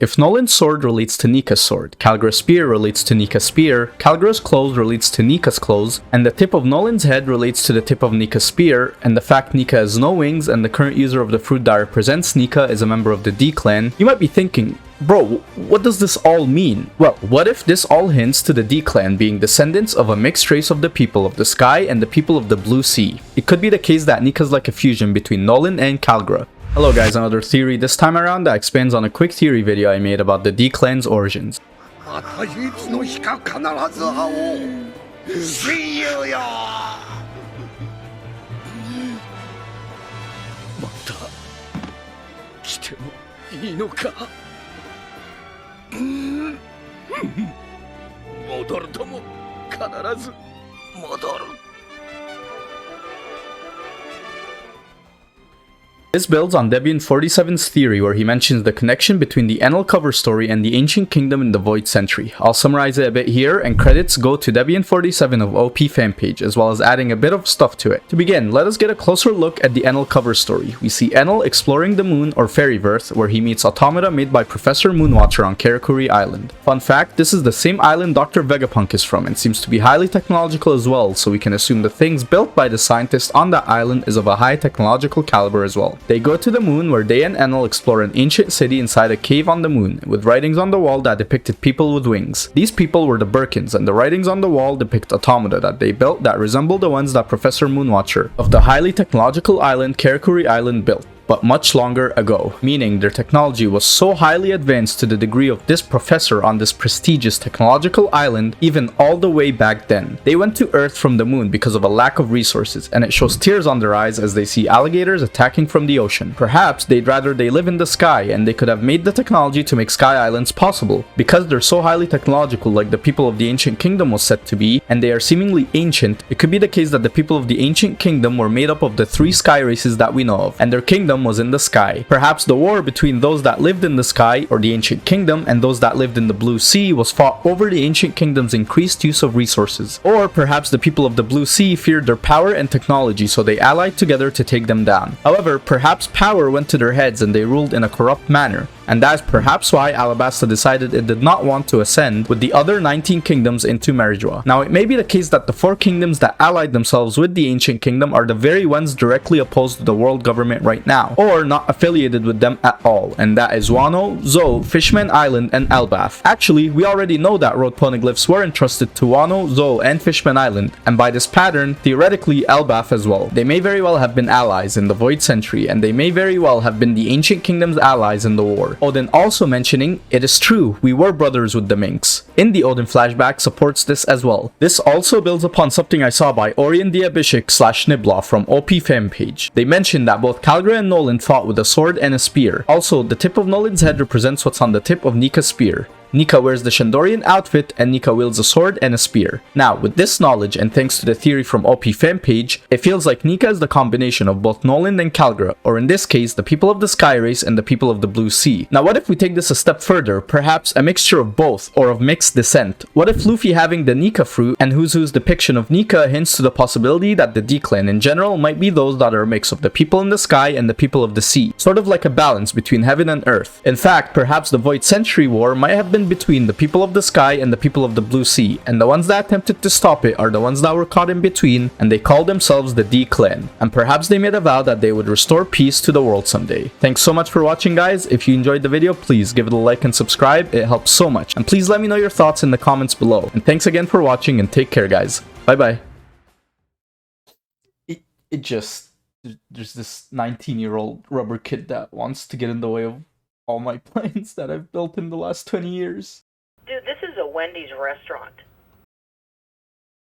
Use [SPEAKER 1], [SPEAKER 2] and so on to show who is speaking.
[SPEAKER 1] If Nolan's sword relates to Nika's sword, Calgra's spear relates to Nika's spear, Calgra's clothes relates to Nika's clothes, and the tip of Nolan's head relates to the tip of Nika's spear, and the fact Nika has no wings and the current user of the fruit that represents Nika is a member of the D clan, you might be thinking, bro, what does this all mean? Well, what if this all hints to the D clan being descendants of a mixed race of the people of the sky and the people of the blue sea? It could be the case that Nika's like a fusion between Nolan and Calgra. Hello guys, another theory this time around that expands on a quick theory video I made about the D clan's origins. This builds on Debian 47's theory where he mentions the connection between the Enel cover story and the ancient kingdom in the Void Century. I'll summarize it a bit here, and credits go to Debian 47 of OP fan page, as well as adding a bit of stuff to it. To begin, let us get a closer look at the Enel cover story. We see Enel exploring the moon or Fairyverse, where he meets automata made by Professor Moonwatcher on Karakuri Island. Fun fact, this is the same island Dr. Vegapunk is from and seems to be highly technological as well, so we can assume the things built by the scientists on that island is of a high technological caliber as well. They go to the moon where they and Enel explore an ancient city inside a cave on the moon, with writings on the wall that depicted people with wings. These people were the Birkins, and the writings on the wall depict automata that they built that resemble the ones that Professor Moonwatcher of the highly technological island Karakuri Island built, but much longer ago, meaning their technology was so highly advanced to the degree of this professor on this prestigious technological island even all the way back then. They went to Earth from the moon because of a lack of resources, and it shows tears on their eyes as they see alligators attacking from the ocean. Perhaps they'd rather they live in the sky, and they could have made the technology to make sky islands possible. Because they're so highly technological like the people of the ancient kingdom was said to be, and they are seemingly ancient, it could be the case that the people of the ancient kingdom were made up of the 3 sky races that we know of, and their kingdom was in the sky. Perhaps the war between those that lived in the sky, or the ancient kingdom, and those that lived in the blue sea was fought over the ancient kingdom's increased use of resources. Or perhaps the people of the blue sea feared their power and technology, so they allied together to take them down. However, perhaps power went to their heads and they ruled in a corrupt manner. And that's perhaps why Alabasta decided it did not want to ascend with the other 19 kingdoms into Merijua. Now, it may be the case that the 4 kingdoms that allied themselves with the ancient kingdom are the very ones directly opposed to the world government right now, or not affiliated with them at all, and that is Wano, Zou, Fishman Island, and Elbaf. Actually, we already know that road poneglyphs were entrusted to Wano, Zou, and Fishman Island, and by this pattern, theoretically Elbaf as well. They may very well have been allies in the Void Century, and they may very well have been the ancient kingdom's allies in the war. Odin also mentioning, it is true, we were brothers with the Minks. In the Odin flashback supports this as well. This also builds upon something I saw by Orion Diabishik / Nibla from OP fan page. They mentioned that both Calgra and Nolan fought with a sword and a spear. Also, the tip of Nolan's head represents what's on the tip of Nika's spear. Nika wears the Shandorian outfit and Nika wields a sword and a spear. Now, with this knowledge and thanks to the theory from OP fan page, it feels like Nika is the combination of both Nolan and Calgra, or in this case, the people of the Sky Race and the people of the Blue Sea. Now, what if we take this a step further, perhaps a mixture of both, or of mixed descent? What if Luffy having the Nika fruit and Huzu's depiction of Nika hints to the possibility that the D clan in general might be those that are a mix of the people in the sky and the people of the sea, sort of like a balance between heaven and earth. In fact, perhaps the Void Century War might have been between the people of the sky and the people of the blue sea, and the ones that attempted to stop it are the ones that were caught in between, and they called themselves the D clan, and perhaps they made a vow that they would restore peace to the world someday. Thanks so much for watching, guys. If you enjoyed the video, please give it a like and subscribe, it helps so much, and please let me know your thoughts in the comments below. And thanks again for watching, and take care, guys. Bye bye. There's this 19-year-old rubber kid that wants to get in the way of all my plans that I've built in the last 20 years.
[SPEAKER 2] Dude, this is a Wendy's restaurant.